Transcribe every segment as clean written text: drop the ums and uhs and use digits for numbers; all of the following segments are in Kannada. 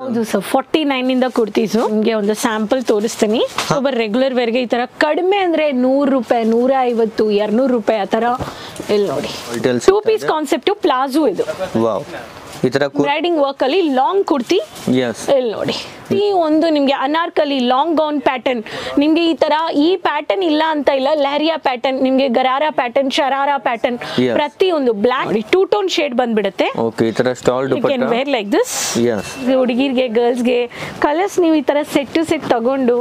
ಹೌದು ಸರ್ 49 ಇಂದ ಕುರ್ತೀಸು ನಿಮಗೆ ಒಂದು ಸ್ಯಾಂಪಲ್ ತೋರಿಸ್ತೀನಿ. ಒಬ್ಬ ರೆಗ್ಯುಲರ್ ವೇರ್ಗೆ ಈ ತರ ಕಡಿಮೆ ಅಂದ್ರೆ 100 ರೂಪಾಯಿ 150 200 ರೂಪಾಯಿ ಆ ತರ ಇಲ್ಲಿ ನೋಡಿ. 2 ಪೀಸ್ ಕಾನ್ಸೆಪ್ಟ್ ಪ್ಲಾಜೋ ಇದು. ವಾವ್, ಈ ತರ ರೈಡಿಂಗ್ ವರ್ಕ್ ಅಲ್ಲಿ ಲಾಂಗ್ ಕುರ್ತಿ ಇಲ್ಲಿ ನೋಡಿ. ಈ ಒಂದು ನಿಮ್ಗೆ ಅನಾರ್ಕಲಿ ಲಾಂಗ್ ಗೌನ್ ಪ್ಯಾಟರ್ನ್ ನಿಮ್ಗೆ ಈ ತರ ಈ ಪ್ಯಾಟರ್ನ್ ಇಲ್ಲ ಅಂತ ಇಲ್ಲ. ಲೆಹರಿಯಾ ಪ್ಯಾಟರ್ನ್ ನಿಮ್ಗೆ ಗರಾರಾ ಪ್ಯಾಟರ್ನ್ ಶರಾರಾ ಪ್ಯಾಟರ್ನ್ ಪ್ರತಿ ಒಂದು ಬ್ಲಾಕ್ 2 ಟೋನ್ ಶೇಡ್ ಬಂದ್ಬಿಡುತ್ತೆ. ಓಕೆ, ಈ ತರ stole dupatta you can wear like this. ಹುಡುಗಿರಿಗೆ ಗರ್ಲ್ಸ್ ಗೆ ಕಲರ್ಸ್ ನೀವು ಈ ತರ ಸೆಟ್ ಟು ಸೆಟ್ ತಗೊಂಡು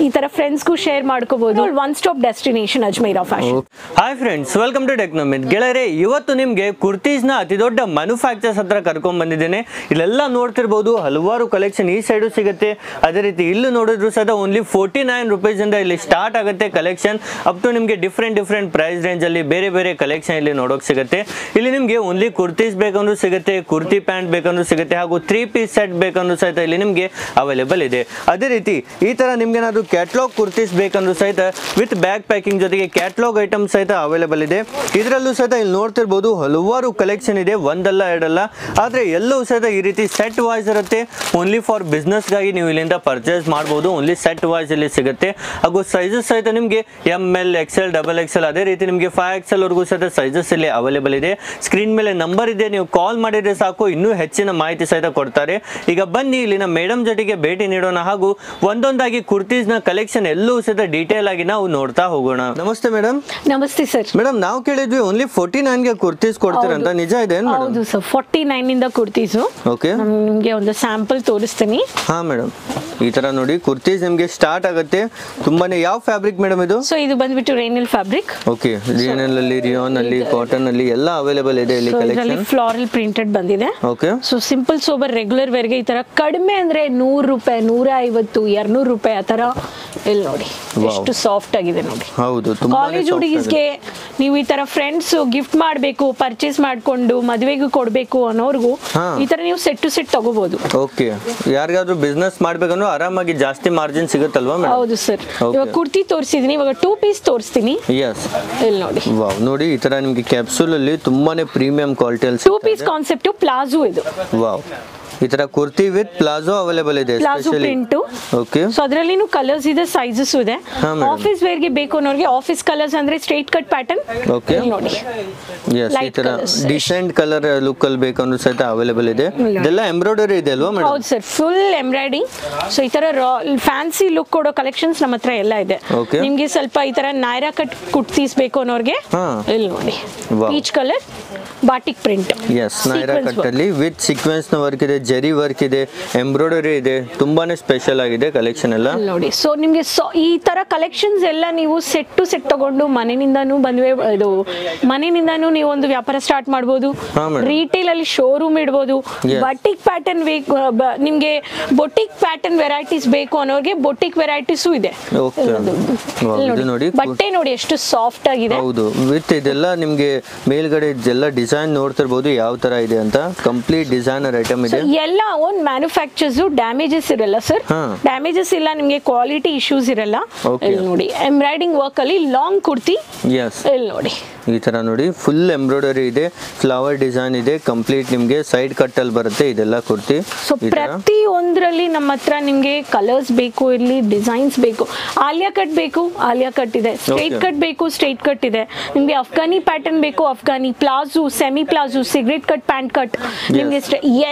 ಈ ತರ ಫ್ರೆಂಡ್ಸ್ ಗೂ ಶೇರ್ ಮಾಡ್ಕೋಬಹುದು. One stop destination Ajmera fashion. Hi friends, welcome to Technomith. ಗೆಳೆಯರೆ, ಇವತ್ತು ನಿಮ್ಗೆ ಕುರ್ತೀಸ್ ನ ಅತಿ ದೊಡ್ಡ ಮ್ಯಾನುಫ್ಯಾಕ್ಚರ್ಸ್ ಹತ್ರ ಕರ್ಕೊಂಡ್ ಬಂದಿದ್ದೇನೆ. ಇಲ್ಲೆಲ್ಲ ನೋಡ್ತಿರ್ಬೋದು, ಹಲವಾರು ಕಲೆಕ್ಷನ್ ಈ ಸೈಡು ಸಿಗುತ್ತೆ. ಅದೇ ರೀತಿ ಇಲ್ಲಿ ನೋಡಿದ್ರು ಸಹ ಓನ್ಲಿ 49 ರೂಪೀಸ್ ಇಂದ ಇಲ್ಲಿ ಸ್ಟಾರ್ಟ್ ಆಗುತ್ತೆ ಕಲೆಕ್ಷನ್. ಅಪ್ ಟು ನಿಮಗೆ ಡಿಫ್ರೆಂಟ್ ಪ್ರೈಸ್ ರೇಂಜ್ ಅಲ್ಲಿ ಬೇರೆ ಬೇರೆ ಕಲೆಕ್ಷನ್ ಇಲ್ಲಿ ನೋಡೋಕೆ ಸಿಗುತ್ತೆ. ಇಲ್ಲಿ ನಿಮಗೆ ಓನ್ಲಿ ಕುರ್ತೀಸ್ ಬೇಕಂದ್ರೂ ಸಿಗುತ್ತೆ, ಕುರ್ತಿ ಪ್ಯಾಂಟ್ ಬೇಕಂದ್ರೂ ಸಿಗುತ್ತೆ, ಹಾಗೂ 3 ಪೀಸ್ ಸೆಟ್ ಬೇಕಂದ್ರೂ ಸಹಿತ ಇಲ್ಲಿ ನಿಮಗೆ ಅವೈಲೇಬಲ್ ಇದೆ. ಅದೇ ರೀತಿ ಈ ತರ ನಿಮ್ಗೆ ಏನಾದ್ರು ಕ್ಯಾಟ್ಲಾಗ್ ಕುರ್ತೀಸ್ ಬೇಕಂದ್ರೂ ಸಹಿತ ವಿತ್ ಬ್ಯಾಗ್ ಪ್ಯಾಕಿಂಗ್ ಜೊತೆಗೆ ಕ್ಯಾಟ್ಲಾಗ್ ಐಟಮ್ ಸಹಿತ ಅವೈಲೇಬಲ್ ಇದೆ. ಇದರಲ್ಲೂ ಸಹಿತ ಇಲ್ಲಿ ನೋಡ್ತಿರ್ಬೋದು ಹಲವಾರು ಕಲೆಕ್ಷನ್ ಇದೆ, ಒಂದಲ್ಲ ಎರಡಲ್ಲ. ಆದ್ರೆ ಎಲ್ಲವೂ ಸಹಿತ ಈ ರೀತಿ ಸೆಟ್ ವೈಸ್ ಇರುತ್ತೆ. ಓನ್ಲಿ ಫಾರ್ ಬಿಸ್ನೆಸ್ ಗಾಗಿ ನೀವು ಇಲ್ಲಿಂದ ಪರ್ಚೇಸ್ ಮಾಡಬಹುದು. ಓನ್ಲಿ ಸೆಟ್ ವೈಸ್ ಇಲ್ಲಿ ಸಿಗುತ್ತೆ. ಹಾಗೂ ಸೈಜಸ್ ಸಹಿತ ನಿಮಗೆ ML XL XXL ಅದೇ ರೀತಿ ನಿಮಗೆ 5XL ವರೆಗೂ ಸಹಿತ ಸೈಜಸ್ ಇಲ್ಲಿ ಅವೈಲೇಬಲ್ ಇದೆ. ಸ್ಕ್ರೀನ್ ಮೇಲೆ ನಂಬರ್ ಇದೆ, ನೀವು ಕಾಲ್ ಮಾಡಿದ್ರೆ ಸಾಕು, ಇನ್ನೂ ಹೆಚ್ಚಿನ ಮಾಹಿತಿ ಸಹಿತ ಕೊಡ್ತಾರೆ. ಈಗ ಬನ್ನಿ ಇಲ್ಲಿನ ಮೇಡಮ್ ಜೊತೆಗೆ ಭೇಟಿ ನೀಡೋಣ, ಹಾಗೂ ಒಂದೊಂದಾಗಿ ಕುರ್ತೀಸ್ ನ ಕಲೆಕ್ಷನ್ ಎಲ್ಲವೂ ಸಹಿತ ಡೀಟೇಲ್ ಆಗಿ ನಾವು ನೋಡ್ತಾ ಹೋಗೋಣ. ನಮಸ್ತೆ ಮೇಡಮ್. ನಮಸ್ತೆ ಸರ್. ಮೇಡಮ್, ನಾವು ಕೇಳಿದ್ವಿ ಓನ್ಲಿ 49 ಗೆ ಕುರ್ತೀಸ್ ಕೊಡ್ತೀರಂತ, ನಿಜ ಇದೆ? ಹೌದು ಸರ್, 49 ಇಂದ ಕುರ್ತೀಸು. ಓಕೆ, ನಿಮಗೆ ಒಂದು ಸ್ಯಾಂಪಲ್ ತೋರಿಸ್ತೀನಿ. ಹಾ ಮೇಡಮ್, ಈ ತರ ನೋಡಿ ಕುರ್ತೀಸ್ ನಿಮಗೆ ಸ್ಟಾರ್ಟ್ ಆಗುತ್ತೆ. ತುಂಬಾನೇ ಯಾವ ಫ್ಯಾಬ್ರಿಕ್ ಮೇಡಮ್ ಇದು? ಸೊ ಇದು ಬಂದ್ಬಿಟ್ಟು ರೇನಿಲ್ ಫ್ಯಾಬ್ರಿಕ್. ಓಕೆ, ರೇನಿಲ್ ಅಲ್ಲಿ, ರಿಯಾನ್ ಅಲ್ಲಿ, ಕಾಟನ್ ಅಲ್ಲಿ ಎಲ್ಲ ಅವೈಲೇಬಲ್ ಇದೆ ಇಲ್ಲಿ ಕಲೆಕ್ಷನ್. ಫ್ಲೋರಲ್ ಪ್ರಿಂಟೆಡ್ ಬಂದಿದೆ. Okay, so simple sober regular ವೇರ್ಗೆ ಈ ತರ ಕಡಿಮೆ ಅಂದ್ರೆ 100 ರೂಪಾಯಿ 150 200 ರೂಪಾಯಿ ಆ ತರ ಇಲ್ಲಿ ನೋಡಿ. ಎಷ್ಟು ಸಾಫ್ಟ್ ಆಗಿದೆ ನೋಡಿ. ಹೌದು, ಕಾಲೇಜ್ ಹುಡುಗಿಸ್ಗೆ ನೀವು ಈ ತರ ಫ್ರೆಂಡ್ಸ್ ಗಿಫ್ಟ್ ಮಾಡಬೇಕು, ಪರ್ಚೇಸ್ ಮಾಡ್ಕೊಂಡು ಮದುವೆಗೂ ಕೊಡಬೇಕು ಅನ್ನೋರ್ಗು ಈ ತರ ನೀವು ಸೆಟ್ ಟು ಸೆಟ್ ತಗೋಬಹುದು. ಓಕೆ, ಯಾರಿಗಾದ್ರೂ ಬಿಸ್ನೆಸ್ ಮಾಡ್ಬೇಕಂದ್ರೆ ಆರಾಮಾಗಿ ಜಾಸ್ತಿ ಮಾರ್ಜಿನ್ ಸಿಗುತ್ತಲ್ವಾ ಮೇಡಮ್? ಹೌದು ಸರ್. ಇವಾಗ ಕುರ್ತಿ ತೋರಿಸಿದೀನಿ, ಇವಾಗ 2 ಪೀಸ್ ತೋರಿಸ್ತೀನಿ. ಎಸ್, ಇಲ್ಲಿ ನೋಡಿ. ವಾವ್, ನೋಡಿ ಈ ತರ ನಿಮಗೆ ಕ್ಯಾಪ್ಸೂಲ್ ಅಲ್ಲಿ ತುಂಬಾನೇ ಪ್ರೀಮಿಯಂ ಕ್ವಾಲಿಟಿ ಅಲ್ಲಿ 2 ಪೀಸ್ ಕಾನ್ಸೆಪ್ಟ್ ಪ್ಲಾಜೋ ಇದು. ವಾವ್, ಈ ತರ ಕುರ್ತಿ ವಿತ್ ಪ್ಲಾಜೋ ಅವೈಲೇಬಲ್ ಇದೆ. Palazzo print. ಓಕೆ, ಸೊ ಅದರಲ್ಲಿನೂ ಕಲರ್ಸ್ ಇದೆ, ಸೈಜಸ್ ಇದೆ. ಆಫೀಸ್ ವೇರ್ ಗೆ ಬೇಕು ಅನ್ನೋರಿಗೆ ಆಫೀಸ್ ಕಲರ್ಸ್ ಅಂದ್ರೆ ಸ್ಟ್ರೈಟ್ ಕಟ್ ಪ್ಯಾಟರ್ನ್. ಓಕೆ ನೋಡಿ. ಎಸ್, ಈ ತರ ಡಿಸೆಂಟ್ ಕಲರ್ ಲುಕ್ ಅಲ್ಲಿ ಬೇಕಂದ್ರೂ ಸಹಿತ ಅವೈಲೇಬಲ್ ಇದೆ. ಇದೆಲ್ಲ ಎಂಬ್ರಾಯ್ಡರಿ ಇದೆ ಅಲ್ವಾ ಮೇಡಮ್? ಹೌದು ಸರ್, ಫುಲ್ ಎಂಬ್ರಾಯ್ಡಿಂಗ್. ಸೊ ಈ ತರ ಫ್ಯಾನ್ಸಿ ಲುಕ್ ಕೊಡೋ ಕಲೆಕ್ಷನ್ಸ್ ನಮ್ಮ ಹತ್ರ ಎಲ್ಲ ಇದೆ. ನಿಮ್ಗೆ ಸ್ವಲ್ಪ ಈ ತರ ನೈರಾ ಕಟ್ ಕುರ್ತೀಸ್ ಬೇಕು ಅನ್ನೋರಿಗೆ ಇಲ್ಲಿ ನೋಡಿ. Peach colour batik print. Yes, Naira cut ಅಲ್ಲಿ ವಿತ್ ಸೀಕ್ವೆನ್ಸ್ ನ ವರ್ಕ್ ಇದೆ, ಜರಿ ವರ್ಕ್ ಇದೆ, ಎಂಬ್ರಾಯ್ಡರಿ ಇದೆ. ತುಂಬಾನೇ ಸ್ಪೆಷಲ್ ಆಗಿದೆ ಕಲೆಕ್ಷನ್ ಎಲ್ಲ ನೋಡಿ. ಸೊ ನಿಮ್ಗೆ ಈ ತರ ಕಲೆಕ್ಷನ್ಸ್ ಎಲ್ಲ ನೀವು ಸೆಟ್ ಟು ಸೆಟ್ ತಗೊಂಡು ಮನೆಯಿಂದಾನು ಮನೆಯಿಂದಾನು ನೀವು ಒಂದು ವ್ಯಾಪಾರ ಸ್ಟಾರ್ಟ್ ಮಾಡಬಹುದು. ರಿಟೇಲ್ ಅಲ್ಲಿ ಶೋರೂಮ್ ಇಡಬಹುದು. ಬಟಿಕ್ ಪ್ಯಾಟರ್ನ್ ನಿಮ್ಗೆ ಬೊಟಿಕ್ ಪ್ಯಾಟರ್ನ್ ವೆರೈಟೀಸ್ ಬೇಕು ಅನ್ನೋರಿಗೆ ಬೊಟಿಕ್ ವೆರೈಟೀಸ್ ಇದೆ. ನೋಡಿ, ಬಟ್ಟೆ ನೋಡಿ ಎಷ್ಟು ಸಾಫ್ಟ್ ಆಗಿದೆ. ಹೌದು, ವಿತ್ ಇದೆಲ್ಲ ನಿಮ್ಗೆ ಮೇಲ್ಗಡೆ ಎಲ್ಲ ಡಿಸೈನ್ ನೋಡ್ತಿರ್ಬೋದು ಯಾವ ತರ ಇದೆ ಅಂತ. ಕಂಪ್ಲೀಟ್ ಡಿಸೈನರ್ ಐಟಮ್ ಇದೆ. ಎಲ್ಲ ಓನ್ ಮ್ಯಾನುಫ್ಯಾಕ್ಚರ್ಸ್, ಡ್ಯಾಮೇಜಸ್ ಇರಲ್ಲ ಸರ್. ಡ್ಯಾಮೇಜಸ್ ಇಲ್ಲ, ನಿಮ್ಗೆ ಕ್ವಾಲಿಟಿ ಇಶ್ಯೂಸ್ ಇರಲ್ಲ. ಇಲ್ಲಿ ನೋಡಿ, ಎಂಬ್ರಾಯ್ಡಿಂಗ್ ವರ್ಕ್ ಅಲ್ಲಿ ಲಾಂಗ್ ಕುರ್ತಿ. ಇಲ್ಲಿ ನೋಡಿ, ಈ ತರ ನೋಡಿ ಫುಲ್ ಎಂಬ್ರಾಯ್ಡರಿ ಇದೆ, ಫ್ಲವರ್ ಡಿಸೈನ್ ಇದೆ, ಕಂಪ್ಲೀಟ್ ನಿಮ್ಗೆ ಸೈಡ್ ಕಟ್ ಅಲ್ಲಿ ಬರುತ್ತೆ ಇದೆಲ್ಲ ಕುರ್ತಿ. ಸೊ ಪ್ರತಿ ಒಂದ್ರಲ್ಲಿ ನಮ್ಮ ಹತ್ರ ನಿಮ್ಗೆ ಕಲರ್ಸ್ ಬೇಕು, ಇಲ್ಲಿ ಡಿಸೈನ್ಸ್ ಬೇಕು. ಆಲಿಯಾ ಕಟ್ ಬೇಕು, ಆಲಿಯಾ ಕಟ್ ಇದೆ. ಸ್ಟ್ರೈಟ್ ಕಟ್ ಬೇಕು, ಸ್ಟ್ರೈಟ್ ಕಟ್ ಇದೆ. ನಿಮ್ಗೆ ಅಫ್ಘಾನಿ ಪ್ಯಾಟರ್ನ್ ಬೇಕು, Afghani palazzo, semi palazzo, cigarette cut, pant cut, ನಿಮ್ಗೆ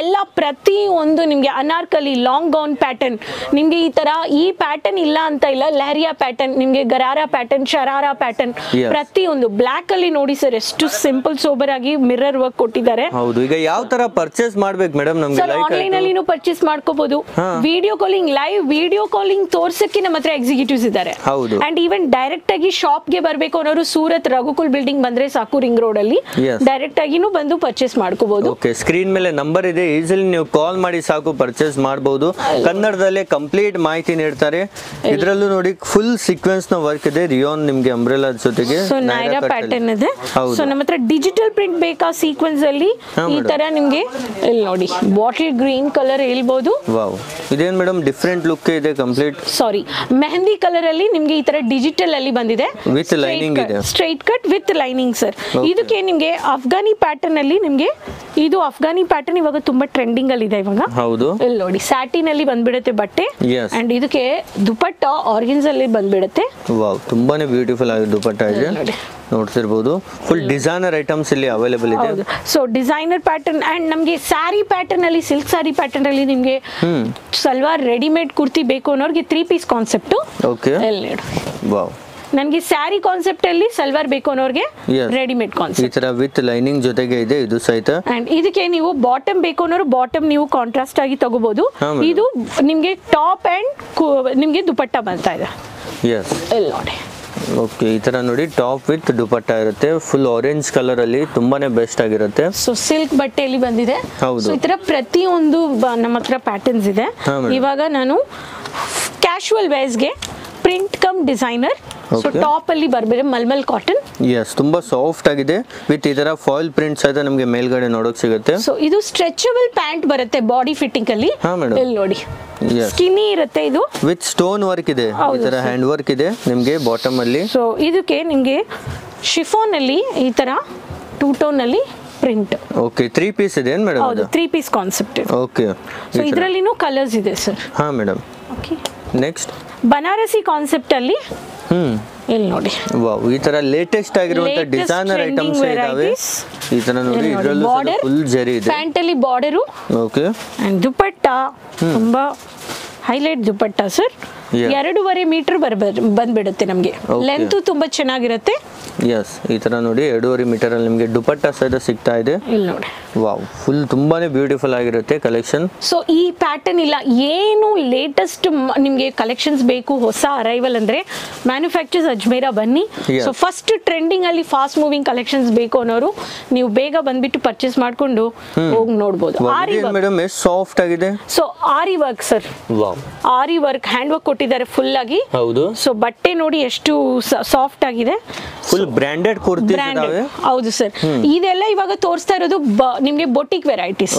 ಎಲ್ಲ ಪ್ರತಿ ಒಂದು ನಿಮ್ಗೆ ಅನಾರ್ಕಲಿ ಲಾಂಗ್ ಗೌನ್ ಪ್ಯಾಟರ್ನ್ ನಿಮ್ಗೆ ಈ ತರ ಈ ಪ್ಯಾಟರ್ನ್ ಇಲ್ಲ ಅಂತ ಇಲ್ಲ. ಲೆಹರಿಯಾ ಪ್ಯಾಟರ್ನ್ ನಿಮ್ಗೆ ಗರಾರಾ ಪ್ಯಾಟರ್ನ್ ಶರಾರಾ ಪ್ಯಾಟರ್ನ್ ಪ್ರತಿ ಒಂದು ಬ್ಲಾಕ್ ಅಲ್ಲಿ ನೋಡಿ ಸರ್. ಎಷ್ಟು ಸಿಂಪಲ್ ಸೋಬರ್ ಆಗಿ ಮಿರರ್ ವರ್ಕ್ ಕೊಟ್ಟಿದ್ದಾರೆ. ಹೌದು, ಈಗ ಯಾವ ತರ ಪರ್ಚೇಸ್ ಮಾಡ್ಬೇಕು ಮೇಡಮ್? ನಮ್ಗೆ ಆನ್ಲೈನ್ ಅಲ್ಲಿ ಪರ್ಚೇಸ್ ಮಾಡ್ಕೋಬಹುದು. Video calling, live video calling ತೋರ್ಸಕ್ಕೆ ನಮ್ಮ ಹತ್ರ ಎಕ್ಸಿಕ್ಯೂಟಿವ್ಸ್ ಇದ್ದಾರೆ. ಅಂಡ್ ಈವನ್ ಡೈರೆಕ್ಟ್ ಆಗಿ ಶಾಪ್ ಗೆ ಬರ್ಬೇಕು ಅನ್ನೋರು ಸೂರತ್ ರಘುಕುಲ್ ಬಿಲ್ಡಿಂಗ್ ಬಂದ್ರೆ ಸಾಕು, ರಿಂಗ್ ರೋಡ್ ಅಲ್ಲಿ ಡೈರೆಕ್ಟ್ ಆಗಿನೂ ಬಂದು ಪರ್ಚೇಸ್ ಮಾಡ್ಕೋಬಹುದು. ಓಕೆ, ಸ್ಕ್ರೀನ್ ಮೇಲೆ ನಂಬರ್ ಇದೆ, ಈಸಿಲಿ ನೀವು ಕಾಲ್ ಮಾಡಿ ಸಾಕು ಪರ್ಚೇಸ್ ಮಾಡಬಹುದು. ಕನ್ನಡದಲ್ಲೇ ಕಂಪ್ಲೀಟ್ ಮಾಹಿತಿ ನೀಡ್ತಾರೆ. ಇದರಲ್ಲೂ ನೋಡಿ ಫುಲ್ ಸೀಕ್ವೆನ್ಸ್ ನ ವರ್ಕ್ ಇದೆ, ರಿಯಾನ್ ನಿಮ್ಗೆ ಅಂಬ್ರೆಲಾ ಜೊತೆಗೆ ನೈರಾ ಪ್ಯಾಟರ್ನ್ ಇದೆ. ಸೊ ನಮ್ಮ ಹತ್ರ ಡಿಜಿಟಲ್ ಪ್ರಿಂಟ್ ಬೇಕಾ ಸೀಕ್ವೆನ್ಸ್ ಅಲ್ಲಿ ಈ ತರ ನಿಮ್ಗೆ ಇಲ್ಲಿ ನೋಡಿ ಬಾಟಲ್ ಗ್ರೀನ್ ಕಲರ್ ಹೇಳ್ಬಹುದು. ವಾವ್, ಇದೇನ್ ಮೇಡಮ್ ಡಿಫರೆಂಟ್ ಲುಕ್ ಇದೆ ಕಂಪ್ಲೀಟ್. ಸಾರಿ, ಮೆಹಂದಿ ಕಲರ್ ಅಲ್ಲಿ ನಿಮ್ಗೆ ಈ ತರ ಡಿಜಿಟಲ್ ಅಲ್ಲಿ ಬಂದಿದೆ. ವಿತ್ ಲೈನಿಂಗ್ ಇದೆ, straight cut with lining sir. ಇದಕ್ಕೆ ನಿಮ್ಗೆ ಅಫ್ಘಾನಿ ಪ್ಯಾಟರ್ನ್ ಅಲ್ಲಿ ನಿಮ್ಗೆ ಇದು ಅಫ್ಘಾನಿ ಪ್ಯಾಟರ್ನ್ ಇವಾಗ ತುಂಬಾ ಟ್ರೆಂಡಿಂಗ್ ಟ್ರೆಂಡಿಂಗ್ ಅಲ್ಲಿ ಇದೆ ಇವಾಗ. ಹೌದು, ಇಲ್ಲಿ ನೋಡಿ ಸ್ಯಾಟಿನ್ ಅಲ್ಲಿ ಬಂದ್ಬಿಡುತ್ತೆ ಬಟ್ಟೆ. Yes. ಅಂಡ್ ಇದಕ್ಕೆ ದುಪಟ್ಟ ಆರ್ಗನ್ಸ್ ಅಲ್ಲಿ ಬಂದ್ಬಿಡುತ್ತೆ. ವಾವ್, ತುಂಬಾನೇ ಬ್ಯೂಟಿಫುಲ್ ಆಗಿ ದುಪಟ್ಟ ಇದೆ, ನೋಡ್ತಿರ್ಬೋದು. ಫುಲ್ ಡಿಸೈನರ್ ಐಟಮ್ಸ್ ಇಲ್ಲಿ ಅವೈಲೇಬಲ್ ಇದೆ. ಹೌದು, ಸೊ ಡಿಸೈನರ್ ಪ್ಯಾಟರ್ನ್ ಅಂಡ್ ನಮಗೆ ಸ್ಯಾರಿ ಪ್ಯಾಟರ್ನ್ ಅಲ್ಲಿ, ಸಿಲ್ಕ್ ಸ್ಯಾರಿ ಪ್ಯಾಟರ್ನ್ ಅಲ್ಲಿ ನಿಮಗೆ ಸಲ್ವಾರ್ ರೆಡಿಮೇಡ್ ಕುರ್ತಿ ಬೇಕು ಅನ್ನೋರಿಗೆ 3 ಪೀಸ್ ಕಾನ್ಸೆಪ್ಟ್. ಓಕೆ, ಇಲ್ಲಿ ನೋಡಿ, ವಾವ್, ನನಗೆ ಸ್ಯಾರಿ ಕಾನ್ಸೆಪ್ಟ್ ಅಲ್ಲಿ ಸಲ್ವಾರ್ ಬೇಕು ಅನ್ನೋರಿಗೆ ರೆಡಿಮೇಡ್ ಈ ಕಾನ್ಸೆಪ್ಟ್ ತರ ವಿತ್ ಲೈನಿಂಗ್ ಜೊತೆಗೆ ಇದೆ ಇದು ಸಹಿತ. ಅಂಡ್ ಇದಕ್ಕೆ ನೀವು ಬಾಟಮ್ ಬೇಕು ಅನ್ನೋರು ಬಾಟಮ್ ನೀವು ಕಾಂಟ್ರಾಸ್ಟ್ ಆಗಿ ತಗೋಬಹುದು. ಇದು ನಿಮ್ಗೆ ಟಾಪ್ ಅಂಡ್ ನಿಮ್ಗೆ ದುಪಟ್ಟ ಬರ್ತಾ ಇದೆ. ಎಸ್, ಇಲ್ಲಿ ನೋಡಿ. ಓಕೆ, ಈ ತರ ನೋಡಿ ಟಾಪ್ ವಿತ್ ದುಪಟ್ಟ ಇರುತ್ತೆ, ಫುಲ್ ಆರೆಂಜ್ ಕಲರ್ ಅಲ್ಲಿ, ತುಂಬಾನೇ ಬೆಸ್ಟ್ ಆಗಿರುತ್ತೆ. ಸೊ ಸಿಲ್ಕ್ ಬಟ್ಟೆಯಲ್ಲಿ ಬಂದಿದೆ. ಹೌದು, ಸೊ ಈ ತರ ಪ್ರತಿಯೊಂದು ನಮ್ಮ ಹತ್ರ ಪ್ಯಾಟರ್ನ್ಸ್ ಇದೆ. ಇವಾಗ ನಾನು ಕ್ಯಾಶುವಲ್ ವೇರ್ಸ್ಗೆ print cum designer. So top ಅಲ್ಲಿ ಬರ್ಬೇರೆ ಮಲ್ಮಲ್ ಕಾಟನ್. ಎಸ್, ತುಂಬಾ ಸಾಫ್ಟ್ ಆಗಿದೆ ವಿತ್ ಈ ತರ ಫಾಯಿಲ್ ಪ್ರಿಂಟ್ಸ್ ಆಯ್ತಾ ನಮಗೆ ಮೇಲ್ಗಡೆ ನೋಡೋಕ್ ಸಿಗುತ್ತೆ. ಸೊ ಇದು ಸ್ಟ್ರೆಚಬಲ್ ಪ್ಯಾಂಟ್ ಬರುತ್ತೆ ಬಾಡಿ ಫಿಟ್ಟಿಂಗ್ ಅಲ್ಲಿ. ಇಲ್ಲಿ ನೋಡಿ, ಸ್ಕಿನಿ ಇರುತ್ತೆ ಇದು, ವಿತ್ ಸ್ಟೋನ್ ವರ್ಕ್ ಇದೆ, ಈ ತರ ಹ್ಯಾಂಡ್ ವರ್ಕ್ ಇದೆ ನಿಮ್ಗೆ ಬಾಟಮ್ ಅಲ್ಲಿ. ಸೊ ಇದಕ್ಕೆ ನಿಮ್ಗೆ ಶಿಫಾನ್ ಅಲ್ಲಿ ಈ ತರ 2 ಟೋನ್ ಅಲ್ಲಿ ಪ್ರಿಂಟ್. ಓಕೆ, 3 ಪೀಸ್ ಇದೆ ಏನ್ ಮೇಡಮ್? ಹೌದು, 3 ಪೀಸ್ ಕಾನ್ಸೆಪ್ಟ್. ಓಕೆ, ಸೊ ಇದರಲ್ಲಿನೂ ಕಲರ್ಸ್ ಇದೆ ಸರ್. ಹಾ madam. Okay, next Banarasi concept ಅಲ್ಲಿ ಇಲ್ಲಿ ನೋಡಿ, ವಾವ್, ಈ ತರ ಲೇಟೆಸ್ಟ್ ಆಗಿರುವಂತ ಡಿಸೈನರ್ ಐಟಮ್ಸ್ ಇದಾವೆ. ಈ ತರ ನೋಡಿ, ಇದರಲ್ಲೂ ಫುಲ್ ಜರಿ ಇದೆ. ಪ್ಯಾಂಟ್ ಅಲ್ಲಿ ಬಾರ್ಡರ್. ಓಕೆ, ಅಂಡ್ ದುಪಟ್ಟ ತುಂಬಾ ಹೈಲೈಟ್ ದುಪಟ್ಟ ಸರ್. 2.5 ಮೀಟರ್ ಬಂದ್ಬಿಡುತ್ತೆ ನಮಗೆ. ಲೆಂತ್ ತುಂಬಾ ಚೆನ್ನಾಗಿರುತ್ತೆ. ಎಸ್, ಈ ತರ ನೋಡಿ 2.5 ಮೀಟರ್ ಅಲ್ಲಿ ನಿಮಗೆ ದುಪಟ್ಟ ಸಹಿತ ಸಿಗ್ತಾ ಇದೆ. ಇಲ್ಲಿ ನೋಡಿ, ವಾವ್, ಫುಲ್ ತುಂಬಾನೇ ಬ್ಯೂಟಿಫುಲ್ ಆಗಿರುತ್ತೆ ಕಲೆಕ್ಷನ್. ಸೊ ಈ ಪ್ಯಾಟರ್ನ್ ಇಲ್ಲ, ಏನು ಲೇಟೆಸ್ಟ್ ನಿಮಗೆ ಕಲೆಕ್ಷನ್ಸ್ ಬೇಕು, ಹೊಸ ಅರೈವಲ್ ಅಂದ್ರೆ ಮ್ಯಾನುಫ್ಯಾಕ್ಚರ್ಸ್ ಅಜ್ಮೇರಾ ಬನ್ನಿ. ಸೊ ಫಸ್ಟ್ ಟ್ರೆಂಡಿಂಗ್ ಅಲ್ಲಿ ಫಾಸ್ಟ್ ಮೂವಿಂಗ್ ಕಲೆಕ್ಷನ್ಸ್ ಬೇಕು ಅನ್ನೋರು ನೀವು ಬೇಗ ಬಂದ್ಬಿಟ್ಟು ಪರ್ಚೇಸ್ ಮಾಡ್ಕೊಂಡು ಹೋಗಿ ನೋಡ್ಬೋದು. ಆರಿ ಮೇಡಮ್ ಎಷ್ಟು ಸಾಫ್ಟ್ ಆಗಿದೆ. ಸೊ ಆರಿ ವರ್ಕ್ ಸರ್, ವಾವ್, ಆರಿ ವರ್ಕ್ ಹ್ಯಾಂಡ್ ವರ್ಕ್ ಕೊಟ್ಟಿದ್ದಾರೆ ಫುಲ್ ಆಗಿ. ಹೌದು, ಸೊ ಬಟ್ಟೆ ನೋಡಿ ಎಷ್ಟು ಸಾಫ್ಟ್ ಆಗಿದೆ. ಫುಲ್ ಬ್ರಾಂಡೆಡ್ ಕುರ್ತಿ ಇದಾವೆ. ಹೌದು ಸರ್, ಇದೆಲ್ಲ ಇವಾಗ ತೋರಿಸ್ತಾ ಇರೋದು ನಿಮ್ಗೆ ಬೊಟಿಕ್ ವೆರೈಟೀಸ್.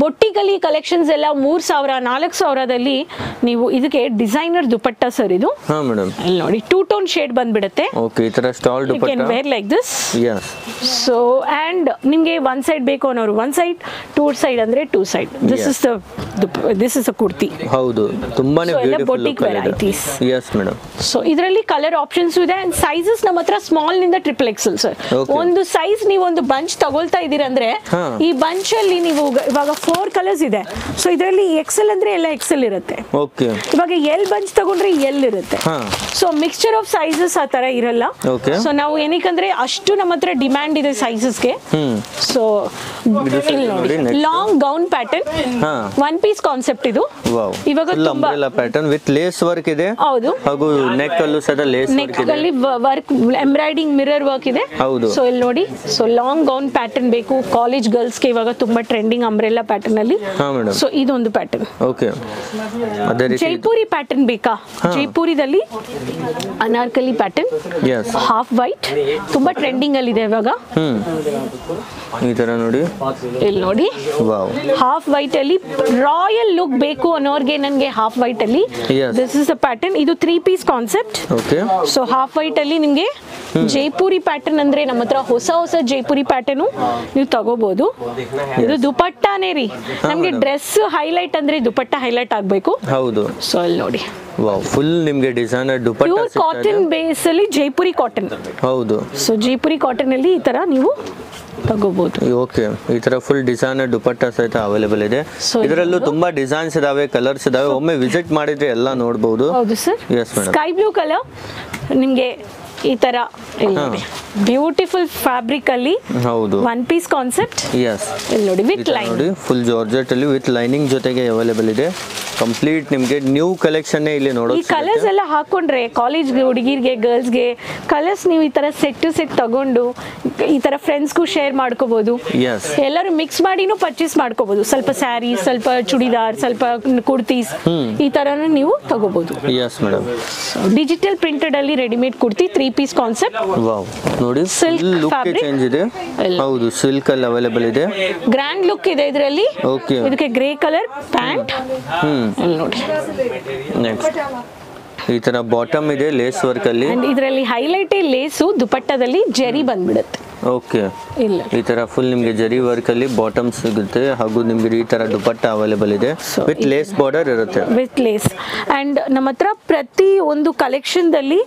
ಬೊಟಿಕ್ ಅಲ್ಲಿ ಕಲೆಕ್ಷನ್ಸ್ ಎಲ್ಲ 3,000-4,000ದಲ್ಲಿ ನೀವು ಇದಕ್ಕೆ ಡಿಸೈನರ್ ದುಪಟ್ಟ ಸರ್ ಇದು. ಹಾ ಮೇಡಮ್, ಇಲ್ಲಿ ನೋಡಿ 2 ಟೋನ್ ಶೇಡ್ ಬಂದ್ಬಿಡುತ್ತೆ. ಓಕೆ, ಈ ತರ stole dupatta. You can wear like this. Yes, so and ನಿಮ್ಗೆ 1 ಸೈಡ್ ಬೇಕು ಅನ್ನೋರು 1 ಸೈಡ್, 2 ಸೈಡ್ ಅಂದ್ರೆ 2 side. This is the kurti. ಹೌದು, ತುಂಬಾನೇ beautiful boutique varieties. Yes madam. So ಇದರಲ್ಲಿ ಕಲರ್ ಆಪ್ಷನ್ಸ್ ಇದೆ ಅಂಡ್ ಸೈಜಸ್ ನಮ್ಮ ಹತ್ರ ಸ್ಮಾಲ್ ನಿಂದ XXL ಸರ್. ಒಂದು ಸೈಜ್ ನೀವು ಒಂದು ಬಂಚ್ ತಗೊಳ್ತಾ ಇದೀರ ಅಂದ್ರೆ ಈ ಬಂಚ್ ಅಲ್ಲಿ ನೀವು ಇವಾಗ 4 ಕಲರ್ಸ್ ಇದೆ. ಸೊ ಇದರಲ್ಲಿ XL ಅಂದ್ರೆ ಎಲ್ಲ XL ಇರುತ್ತೆ. ಓಕೆ, ಇವಾಗ L ಬಂಚ್ ತಗೊಂಡ್ರೆ L ಇರುತ್ತೆ. ಸೊ ಮಿಕ್ಸ್ಚರ್ ಆಫ್ ಸೈಜಸ್ ಆ ತರ ಇರಲ್ಲ. ಸೊ ನಾವು ಏನಕ್ಕಂದ್ರೆ ಅಷ್ಟು ನಮ್ಮ ಹತ್ರ ಡಿಮ್ಯಾಂಡ್ ಇದೆ ಸೈಜಸ್ಗೆ. So long gown pattern 1 piece concept ಇದು. ಇವಾಗ ತುಂಬಾ ಪ್ಯಾಟರ್ನ್ ವಿತ್ ಲೇಸ್ ವರ್ಕ್ ಇದೆ. ಹೌದು, ಹಾಗೂ ನೆಕ್ ಅಲ್ಲೂ ಸಹ ಲೇಸ್ ವರ್ಕ್ ಇದೆ. ನೆಕ್ ಅಲ್ಲಿ ವರ್ಕ್ ಎಂಬ್ರಾಯ್ಡಿಂಗ್ ಮಿರರ್ ವರ್ಕ್ ಇದೆ. ಹೌದು, ಸೊ ಇಲ್ಲಿ ನೋಡಿ, ಸೊ ಲಾಂಗ್ ಗೌನ್ ಪ್ಯಾಟರ್ನ್ ಬೇಕು ಕಾಲೇಜ್ ಗರ್ಲ್ಸ್ ಗೆ, ಇವಾಗ ತುಂಬಾ ಟ್ರೆಂಡಿಂಗ್ ಅಂಬ್ರೆಲ್ಲಾ ಪ್ಯಾಟರ್ನ್ ಅಲ್ಲಿ. ಸೊ ಇದೊಂದು ಪ್ಯಾಟರ್ನ್. ಓಕೆ, ಅದೇ ರೀತಿ ಜೈಪುರಿ ಪ್ಯಾಟರ್ನ್ ಬೇಕಾ? ಜೈಪುರಿದಲ್ಲಿ ಅನಾರ್ಕಲಿ ಪ್ಯಾಟರ್ನ್, ಹಾಫ್ ವೈಟ್, ತುಂಬಾ ಟ್ರೆಂಡಿಂಗ್ ಅಲ್ಲಿ ಇದೆ ಇವಾಗ. ಈ ತರ ನೋಡಿ, ಇಲ್ಲಿ ನೋಡಿ, ಹಾಫ್ ವೈಟ್ ಅಲ್ಲಿ ರಾಯಲ್ ಲುಕ್ ಬೇಕು ಅನ್ನೋರ್ಗೆ ನನಗೆ ಹಾಫ್ ವೈಟ್ ಅಲ್ಲಿ ದಿಸ್ ಇಸ್ ದ ಪ್ಯಾಟರ್ನ್. ಇದು 3 piece concept. So half white ಅಲ್ಲಿ ನಿಮ್ಗೆ ಜೈಪುರಿ ಪ್ಯಾಟರ್ನ್ ಅಂದ್ರೆ ನಮ್ಮ ಹತ್ರ ಹೊಸ ಜೈಪುರಿ ಪ್ಯಾಟರ್ನ್ ನೀವು ತಗೋಬಹುದು. ಇದು ದುಪಟ್ಟಾನೇ ರೀ, ನಮ್ಗೆ ಡ್ರೆಸ್ ಹೈಲೈಟ್ ಅಂದ್ರೆ ದುಪಟ್ಟ ಹೈಲೈಟ್ ಆಗ್ಬೇಕು. ಹೌದು, ಸೊ ಅಲ್ಲಿ ನೋಡಿ, ಫುಲ್ ನಿಮ್ಗೆ designer dupatta, pure cotton base ಅಲ್ಲಿ ಜೈಪುರಿ ಕಾಟನ್. ಹೌದು, ಸೊ ಜೈಪುರಿ ಕಾಟನ್ ಅಲ್ಲಿ ಈ ತರ ನೀವು ತಗೋಬಹುದು. ಓಕೆ, ಈ ತರ ಫುಲ್ ಡಿಸೈನರ್ ದುಪಟ್ಟ ಸಹಿತ ಅವೈಲೇಬಲ್ ಇದೆ. ಇದರಲ್ಲೂ ತುಂಬಾ ಡಿಸೈನ್ಸ್ ಇದಾವೆ, ಕಲರ್ಸ್ ಇದಾವೆ. ಒಮ್ಮೆ ವಿಸಿಟ್ ಮಾಡಿದ್ರೆ ಎಲ್ಲ ನೋಡಬಹುದು. ಹೌದು sir. Yes madam. Sky blue colour ನಿಮ್ಗೆ ಈ ತರ ಬ್ಯೂಟಿಫುಲ್ ಫ್ಯಾಬ್ರಿಕ್ ಅಲ್ಲಿ. ಹೌದು, 1 ಪೀಸ್ ಕಾನ್ಸೆಪ್ಟ್. ಎಸ್, ಇಲ್ಲಿ ನೋಡಿ ವಿತ್ ಲೈನ್, ನೋಡಿ ಫುಲ್ ಜಾರ್ಜೆಟ್ ಅಲ್ಲಿ ವಿತ್ ಲೈನಿಂಗ್ ಜೊತೆಗೆ ಅವೈಲೇಬಲ್ ಇದೆ. ಕಂಪ್ಲೀಟ್ ನಿಮಗೆ ನ್ಯೂ ಕಲೆಕ್ಷನ್ ಇಲ್ಲಿ ನೋಡೋದು. ಈ ಕಲರ್ಸ್ ಎಲ್ಲ ಹಾಕೊಂಡ್ರೆ ಕಾಲೇಜ್ ಹುಡುಗಿರ್ಗೆ ಗರ್ಲ್ಸ್ಗೆ ಕಲರ್ಸ್ ನೀವು ಈ ತರ ಸೆಟ್ ತಗೊಂಡು ಈ ತರ ಫ್ರೆಂಡ್ಸ್ಗೂ ಶೇರ್ ಮಾಡ್ಕೋಬಹುದು. ಎಲ್ಲರೂ ಮಿಕ್ಸ್ ಮಾಡಿನೂ ಪರ್ಚೇಸ್ ಮಾಡ್ಕೋಬಹುದು. ಸ್ವಲ್ಪ ಸ್ಯಾರಿ, ಸ್ವಲ್ಪ ಚೂಡಿದಾರ್, ಸ್ವಲ್ಪ ಕುರ್ತೀಸ್, ಈ ತರನು ನೀವು ತಗೋಬಹುದು. Yes madam. ಡಿಜಿಟಲ್ ಪ್ರಿಂಟೆಡ್ ಅಲ್ಲಿ readymade kurti 3 piece concept. Wow, ನೋಡಿ ಸಿಲ್ಕ್ ಲುಕ್ ಚೇಂಜ್ ಇದೆ. ಹೌದು, ಸಿಲ್ಕ್ ಅಲ್ಲಿ ಅವೈಲೇಬಲ್ ಇದೆ. ಗ್ರ್ಯಾಂಡ್ ಲುಕ್ ಇದೆ ಇದರಲ್ಲಿ. ಓಕೆ, ಇದಕ್ಕೆ ಗ್ರೇ ಕಲರ್ ಪ್ಯಾಂಟ್. ನೋಡಿ, ನೆಕ್ಸ್ಟ್ ಈ ತರ ಬಾಟಮ್ ಇದೆ ಲೇಸ್ ವರ್ಕ್ ಅಲ್ಲಿ. ಇದರಲ್ಲಿ ಹೈಲೈಟ್ ಲೇಸು ದುಪಟ್ಟದಲ್ಲಿ ಜರಿ ಬಂದ್ಬಿಡುತ್ತೆ. ಓಕೆ ಇಲ್ಲ ಈ ತರ ಫುಲ್ ನಿಮಗೆ ಜರಿ ವರ್ಕ್ ಅಲ್ಲಿ ಬಾಟಮ್ ಸಿಗುತ್ತೆ ಹಾಗೂ ನಿಮಗೆ ಈ ತರ ದುಪಟ್ಟ ಅವೈಲೇಬಲ್ ಇದೆ ವಿತ್ ಲೇಸ್ ಬಾರ್ಡರ್ ಇರುತ್ತೆ ವಿತ್ ಲೇಸ್ ಅಂಡ್ ನಮ್ಮ ಹತ್ರ ಪ್ರತಿ ಒಂದು ಕಲೆಕ್ಷನ್ ದಲ್ಲಿ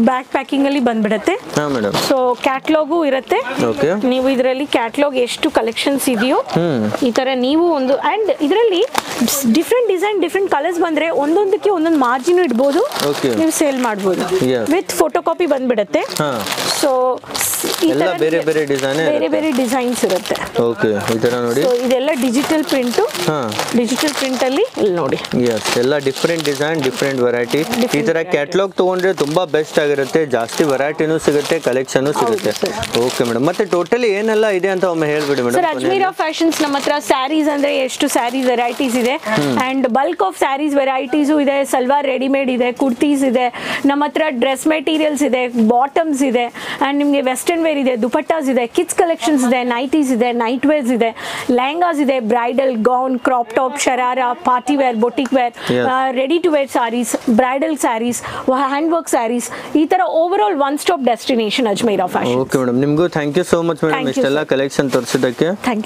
ಬ್ಯಾಕ್ ಪ್ಯಾಕಿಂಗ್ ಅಲ್ಲಿ ಬಂದ್ಬಿಡುತ್ತೆ. ಹಾ ಮೇಡಮ್. ಸೊ ಕ್ಯಾಟ್ಲಾಗು ಇರುತ್ತೆ. ಓಕೆ ನೀವು ಇದರಲ್ಲಿ ಕ್ಯಾಟ್ಲಾಗ್ ಎಷ್ಟು ಕಲೆಕ್ಷನ್ಸ್ ಇದೆಯೋ ಈ ತರ ನೀವು ಒಂದು ಅಂಡ್ ಇದರಲ್ಲಿ ಡಿಫ್ರೆಂಟ್ ಡಿಸೈನ್ ಡಿಫ್ರೆಂಟ್ ಕಲರ್ಸ್ ಬಂದ್ರೆ ಒಂದೊಂದಕ್ಕೆ ಒಂದೊಂದು ಮಾರ್ಜಿನ್ ಇಡ್ಬೋದು, ನೀವು ಸೇಲ್ ಮಾಡ್ಬೋದು. ವಿತ್ ಫೋಟೋ ಕಾಪಿ ಬಂದ್ಬಿಡುತ್ತೆ. ಸೊ ಎಲ್ಲ ಬೇರೆ ಬೇರೆ ಡಿಸೈನ್ ಬೇರೆ ಬೇರೆ ಡಿಸೈನ್ಸ್ ಇರುತ್ತೆ. ಓಕೆ ಈ ತರ ನೋಡಿ ಇದೆಲ್ಲ ಡಿಜಿಟಲ್ ಪ್ರಿಂಟ್. ಡಿಜಿಟಲ್ ಪ್ರಿಂಟ್ ಅಲ್ಲಿ ಇಲ್ಲಿ ನೋಡಿ ಎಲ್ಲ ಡಿಫ್ರೆಂಟ್ ಡಿಸೈನ್ ಡಿಫ್ರೆಂಟ್ ವೆರೈಟಿ. ಈ ತರ ಕ್ಯಾಟ್ಲಾಗ್ ತಗೊಂಡ್ರೆ ತುಂಬಾ ಬೆಸ್ಟ್ ಆಗಿರುತ್ತೆ, ಜಾಸ್ತಿ ವೆರೈಟಿನೂ ಸಿಗುತ್ತೆ, ಕಲೆಕ್ಷನ್ ಸಿಗುತ್ತೆ. ಓಕೆ ಮೇಡಮ್, ಮತ್ತೆ ಟೋಟಲಿ ಏನೆಲ್ಲ ಇದೆ ಅಂತ ಒಮ್ಮೆ ಹೇಳ್ಬಿಡಿ ಮೇಡಮ್. ಸರ್ ಅಜ್ಮೀರಾ ಫ್ಯಾಷನ್ಸ್ ನಮ್ಮ ಹತ್ರ ಸ್ಯಾರೀಸ್ ಅಂದ್ರೆ ಎಷ್ಟು ಸ್ಯಾರಿ ವೆರೈಟೀಸ್ ಇದೆ and bulk of sarees varieties ಇದೆ, ಸಲ್ವಾರ್ ರೆಡಿಮೇಡ್ ಇದೆ, ಕುರ್ತೀಸ್ ಇದೆ, ನಮ್ಮ ಹತ್ರ ಡ್ರೆಸ್ ಮೆಟೀರಿಯಲ್ಸ್ ಇದೆ, ಬಾಟಮ್ಸ್ ಇದೆ ಅಂಡ್ ನಿಮಗೆ ವೆಸ್ಟರ್ನ್ ವೇರ್ ಇದೆ, ದುಪಟ್ಟಾಸ್ ಇದೆ, ಕಿಡ್ಸ್ ಕಲೆಕ್ಷನ್ಸ್ ಇದೆ, ನೈಟೀಸ್ ಇದೆ, ನೈಟ್ ವೇರ್ಸ್ ಇದೆ, ಲೆಹಂಗಾಸ್ ಇದೆ, bridal gown, crop top, sharara, party wear, boutique wear, ready to wear sarees, bridal sarees, hand work sarees, ಈ ತರ overall one stop destination Ajmera fashion. Okay madam, ನಿಮಗೂ thank you so much madam ಇಷ್ಟೆಲ್ಲ ಕಲೆಕ್ಷನ್ ತೋರಿಸಿದ್ದಕ್ಕೆ. Thank you.